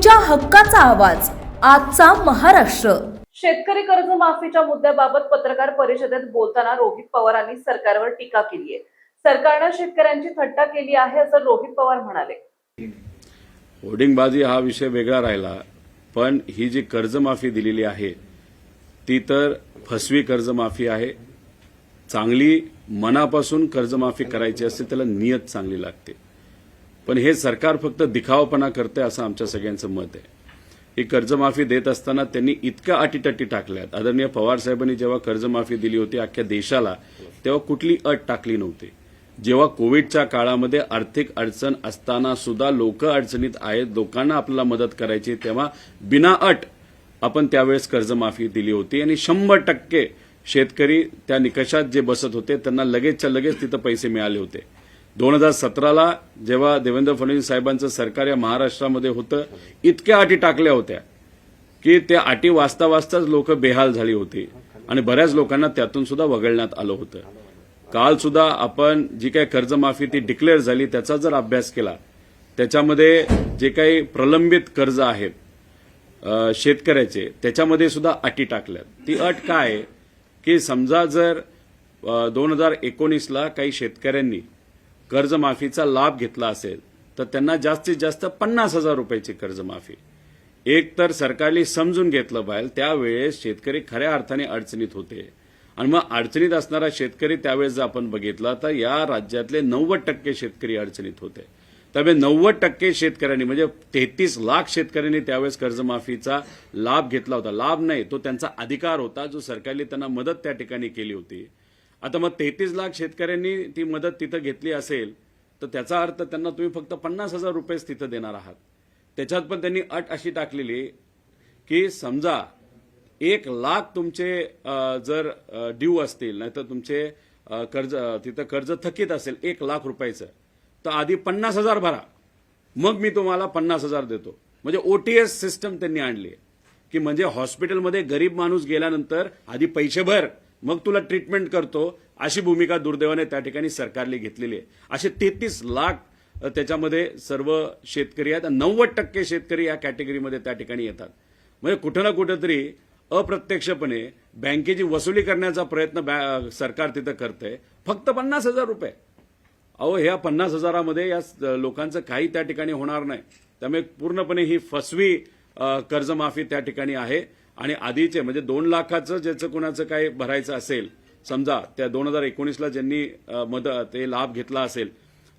तुमच्या हक्काचा आवाज आजचा महाराष्ट्र। शेतकरी कर्जमाफीच्या मुद्द्याबाबत पत्रकार परिषदेत बोलताना रोहित पवारांनी सरकारवर टीका केली आहे। सरकारने शेतकऱ्यांची थट्टा केली आहे असं रोहित पवार म्हणाले। होर्डिंगबाजी हा विषय वेगळा राहिला, पण ही जी कर्जमाफी दिलेली आहे ती तर फसवी कर्जमाफी आहे। चांगली मनापासून कर्जमाफी करायची असते त्याला नियत चांगली लागते, पण हे सरकार फक्त दिखावपणा करते असं आमच्या सगळ्यांचं मत आहे। ही कर्जमाफी देत असताना त्यांनी इतक्या अटीतटी टाकल्यात। आदरणीय पवार साहेबांनी जेव्हा कर्जमाफी दिली होती अख्ख्या देशाला, तेव्हा कुठली अट टाकली नव्हती। जेव्हा कोविडच्या काळामध्ये आर्थिक अडचण असताना सुद्धा लोक अडचणीत आहेत, लोकांना आपल्याला मदत करायची, तेव्हा बिना अट आपण त्यावेळेस कर्जमाफी दिली होती आणि 100% शेतकरी त्या निकषात जे बसत होते त्यांना लगेचच्या लगेच तिथं पैसे मिळाले होते। 2017ला जेव्हा देवेंद्र फडणवीस साहेबांचं सरकार या महाराष्ट्रामध्ये होतं, इतक्या अटी टाकल्या होत्या की त्या अटी वाचता वाचताच लोक बेहाल झाली होती आणि बऱ्याच लोकांना त्यातून सुद्धा वगळण्यात आलं होतं। काल सुद्धा आपण जी काही कर्जमाफी ती डिक्लेअर झाली त्याचा जर अभ्यास केला, त्याच्यामध्ये जे काही प्रलंबित कर्ज आहेत शेतकऱ्याचे त्याच्यामध्ये सुद्धा अटी टाकल्यात। ती अट काय आहे की समजा जर 2019ला काही शेतकऱ्यांनी कर्जमाफीचा लाभ घेतला असेल तर त्यांना जास्तीत जास्त 50,000 रुपयाची कर्जमाफी। एक तर सरकारने समजून घेतलं पाहिजे, त्यावेळेस शेतकरी खऱ्या अर्थाने अडचणीत होते आणि मग अडचणीत असणारा शेतकरी त्यावेळेस जर आपण बघितला तर या राज्यातले 90% शेतकरी अडचणीत होते। त्यामुळे 90% शेतकऱ्यांनी म्हणजे 33 लाख शेतकऱ्यांनी त्यावेळेस कर्जमाफीचा लाभ घेतला होता। लाभ नाही, तो त्यांचा अधिकार होता जो सरकारने त्यांना मदत त्या ठिकाणी केली होती। आता मग 33 लाख शेतकऱ्यांनी ती मदत तिथं घेतली असेल तर त्याचा अर्थ त्यांना तुम्ही फक्त 50,000 रुपयेच तिथं देणार आहात। त्याच्यात पण त्यांनी अट अशी टाकलेली की समजा 1 लाख तुमचे जर ड्यू असतील, नाहीतर तुमचे कर्ज तिथं कर्ज थकीत असेल 1 लाख रुपयाचं, तर आधी 50,000 भरा, मग मी तुम्हाला 50,000 देतो। म्हणजे ओटीएस सिस्टम त्यांनी आणली की म्हणजे हॉस्पिटलमध्ये गरीब माणूस गेल्यानंतर आधी पैसे भर मग तुला ट्रीटमेंट करतो, अशी भूमिका दुर्दैवाने त्या ठिकाणी सरकारने घेतलेली आहे। असे 33 लाख त्याच्यामध्ये सर्व शेतकरी आहेत। 90% शेतकरी या कॅटेगरीमध्ये त्या ठिकाणी येतात। म्हणजे कुठं ना कुठंतरी अप्रत्यक्षपणे बँकेची वसुली करण्याचा प्रयत्न सरकार तिथं करतंय, फक्त 50,000 रुपये। अहो, ह्या 50,000मध्ये या लोकांचं काही त्या ठिकाणी होणार नाही। त्यामुळे पूर्णपणे ही फसवी कर्जमाफी त्या ठिकाणी आहे आणि आधीचे म्हणजे 2 लाखाचं ज्याचं कुणाचं काय भरायचं असेल, समजा त्या 2019ला ज्यांनी ते लाभ घेतला असेल,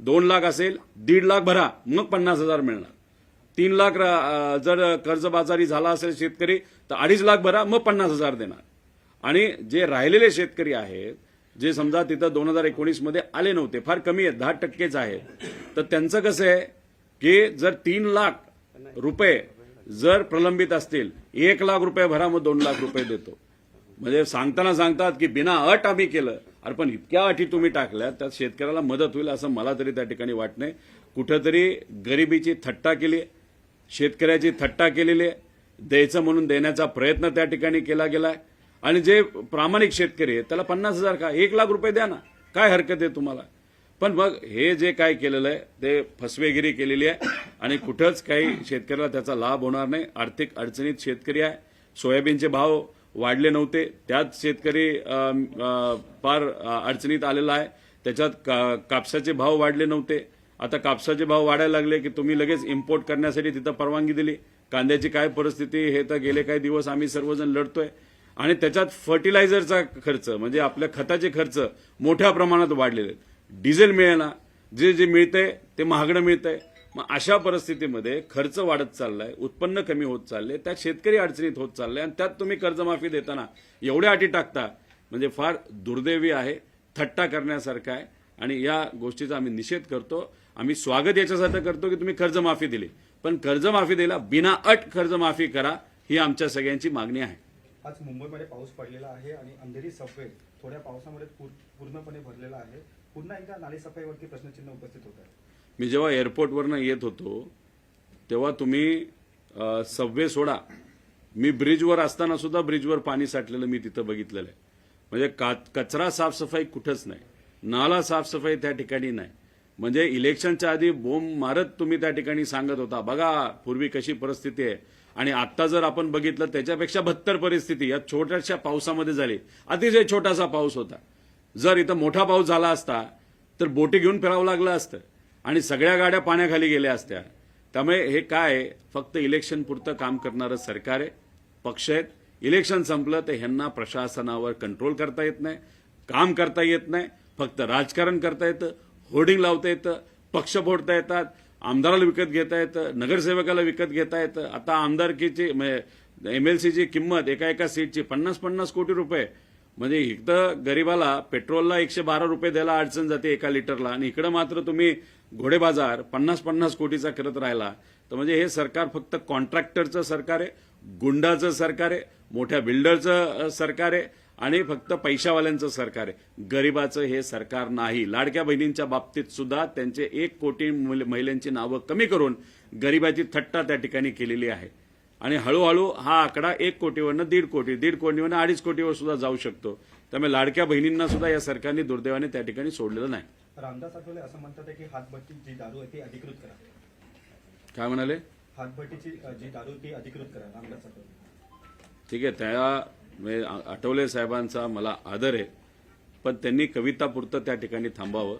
2 लाख असेल 1.5 लाख भरा मग 50,000 मिळणार। 3 लाख जर कर्जबाजारी झाला असेल शेतकरी तर 2.5 लाख भरा मग 50,000 देणार। आणि जे राहिलेले शेतकरी आहेत जे समजा तिथं 2019 मध्ये आले नव्हते, फार कमी आहेत, 10%च आहेत, तर त्यांचं कसं आहे की जर 3 लाख रुपये जर प्रलंबित असतील, 1 लाख रुपये भरा मग 2 लाख रुपये देतो। म्हणजे सांगताना सांगतात की बिना अट आम्ही केलं, अरे पण इतक्या अटी तुम्ही टाकल्या त्यात शेतकऱ्याला मदत होईल असं मला तरी त्या ठिकाणी वाटत नाही। कुठंतरी गरिबीची थट्टा केली, शेतकऱ्याची थट्टा केलेली आहे, द्यायचं म्हणून देण्याचा प्रयत्न त्या ठिकाणी केला गेलाय। आणि जे प्रामाणिक शेतकरी आहेत त्याला 50,000 का 1 लाख रुपये द्या ना, काय हरकत आहे तुम्हाला। पण मग हे जे काय केलेलं आहे ते फसवेगिरी केलेली आहे आणि कुठंच काही शेतकऱ्याला त्याचा लाभ होणार नाही। आर्थिक अडचणीत शेतकरी आहे, सोयाबीनचे भाव वाढले नव्हते त्यात शेतकरी फार अडचणीत आलेला आहे, त्याच्यात कापसाचे भाव वाढले नव्हते, आता कापसाचे भाव वाढायला लागले की तुम्ही लगेच इम्पोर्ट करण्यासाठी तिथं परवानगी दिली। कांद्याची काय परिस्थिती हे तर गेले काही दिवस आम्ही सर्वजण लढतोय आणि त्याच्यात फर्टिलायझरचा खर्च म्हणजे आपल्या खताचे खर्च मोठ्या प्रमाणात वाढलेले आहेत। डिझेल मिळेना, जे मिळतंय ते महागडं मिळतंय। मग अशा परिस्थितीमध्ये खर्च वाढत चाललाय, उत्पन्न कमी होत चालले, त्यात शेतकरी अडचणीत होत चालले आणि त्यात तुम्ही कर्जमाफी देताना एवढ्या अटी टाकता म्हणजे फार दुर्दैवी आहे, थट्टा करण्यासारखं आहे आणि या गोष्टीचा आम्ही निषेध करतो। आम्ही स्वागत याच्यासाठी करतो की तुम्ही कर्जमाफी दिली, पण कर्जमाफी द्यायला बिना अट कर्जमाफी करा, ही आमच्या सगळ्यांची मागणी आहे। आज मुंबईमध्ये पाऊस पडलेला आहे आणि अंधेरी सबवे थोड्या पावसामुळे पूर्णपणे भरलेला आहे। पुन्हा एकदा नाली सफाईवरती प्रश्नचिन्ह उपस्थित होत आहे। मी जेव्हा एअरपोर्टवरनं येत होतो तेव्हा तुम्ही सबवे सोडा, मी ब्रिजवर असताना सुद्धा ब्रिजवर पाणी साठलेलं मी तिथं बघितलेलं आहे। म्हणजे कचरा साफसफाई कुठंच नाही, नाला साफसफाई त्या ठिकाणी नाही, म्हणजे इलेक्शनच्या आधी बोंब मारत तुम्ही त्या ठिकाणी सांगत होता बघा पूर्वी कशी परिस्थिती आहे, आणि आता जर आपण बघितलं त्याच्यापेक्षा बदतर परिस्थिती या छोट्याशा पावसामध्ये झाली. अतिशय छोटासा पाऊस होता. जर इथं मोठा पाऊस झाला असता तर बोटी घेऊन फिरावं लागलं असतं आणि सगळ्या गाड्या पाण्याखाली गेल्या असत्या. त्यामुळे हे काय फक्त इलेक्शन पुरतं काम करणारं सरकार आहे, पक्ष आहेत. इलेक्शन संपलं तर ह्यांना प्रशासनावर कंट्रोल करता येत नाही, काम करता येत नाही, फक्त राजकारण करता येतं, होर्डिंग लावता येतं, पक्ष फोडता येतात, आमदाराला विकत घेता येतं, नगरसेवकाला विकत घेता येतं. आता आमदारकीची एमएलसीची किंमत एका सीटची 50-50 कोटी रुपये. म्हणजे इथं गरीबाला पेट्रोलला 112 रुपये द्यायला अडचण जाते एका लिटरला, आणि इकडं मात्र तुम्ही घोडेबाजार 50-50 कोटीचा करत राहिला. तर म्हणजे हे सरकार फक्त कॉन्ट्रॅक्टरचं सरकार आहे, गुंडाचं सरकार आहे, मोठ्या बिल्डरचं सरकार आहे आणि फक्त पैशावाल्यांचं सरकार आहे. गरीबाचं हे सरकार नाही. लाडक्या बहिणींच्या बाबतीत सुद्धा त्यांचे 1 कोटी महिलांची नावं कमी करून गरीबाची थट्टा त्या ठिकाणी केलेली आहे. आणि हळूहळू हा आकडा 1 कोटीवरनं 1.5 कोटी, 1.5 कोटीवरनं 2.5 कोटीवर सुद्धा जाऊ शकतो. त्यामुळे लाडक्या बहिणींना सुद्धा या सरकारने दुर्दैवाने त्या ठिकाणी सोडलेलं नाही. रामदास आठवले असं म्हणतात की हातभट्टी जी दारू आहे ती अधिकृत करा. काय म्हणाले? हातभट्टीची जी दारू ती अधिकृत करा. रामदास आठवले. ठीक आहे, त्या आठवले साहेबांचा मला आदर आहे, पण त्यांनी कवितापुरतं त्या ठिकाणी थांबावं.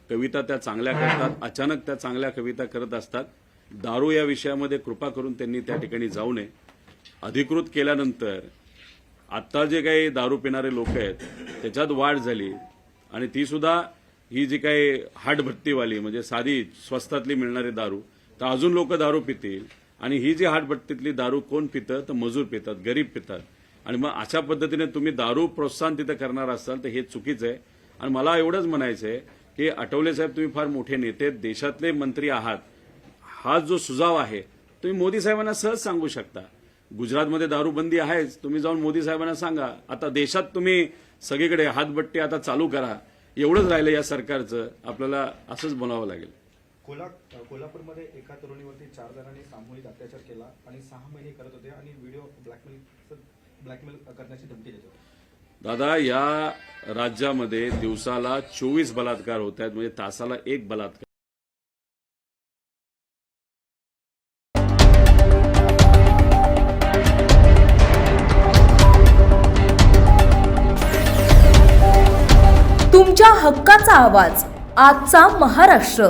कविता त्या चांगल्या करतात, अचानक त्या चांगल्या कविता करत असतात. दारू या विषयामध्ये कृपा करून त्यांनी त्या ठिकाणी जाऊ नये. अधिकृत केल्यानंतर आता जे काही दारू पिणारे लोक आहेत त्याच्यात वाढ झाली, आणि ती सुद्धा ही जी काही हाटभट्टीवाली म्हणजे साधी स्वस्तातली मिळणारी दारू, तर अजून लोक दारू पितील. आणि ही जी हाटभट्टीतली दारू कोण पितं तर मजूर पितात, गरीब पितात. आणि मग अशा पद्धतीने तुम्ही दारू प्रोत्साहन तिथं करणार असाल तर हे चुकीचं आहे. आणि मला एवढंच म्हणायचं आहे की आठवले साहेब तुम्ही फार मोठे नेते, देशातले मंत्री आहात. हा जो सुझाव आहे तुम्ही मोदी साहेबांना सहज सांगू शकता. गुजरातमध्ये दारूबंदी आहेच, तुम्ही जाऊन मोदी साहेबांना सांगा. आता देशात तुम्ही सगळीकडे हातभट्टी आता चालू करा. एवढंच राहिलं या सरकारचं, आपल्याला असंच बोलावं लागेल. कोल्हापूरमध्ये एका तरुणीवरती 4 जणांनी सामूहिक अत्याचार केला आणि 6 महिने करत होते आणि व्हिडिओ ब्लॅकमेल करण्याची धमकी देत होते. दादा, या राज्यामध्ये दिवसाला 24 बलात्कार होत आहेत, म्हणजे तासाला 1 बलात्कार. तुमच्या हक्काचा आवाज, आजचा महाराष्ट्र.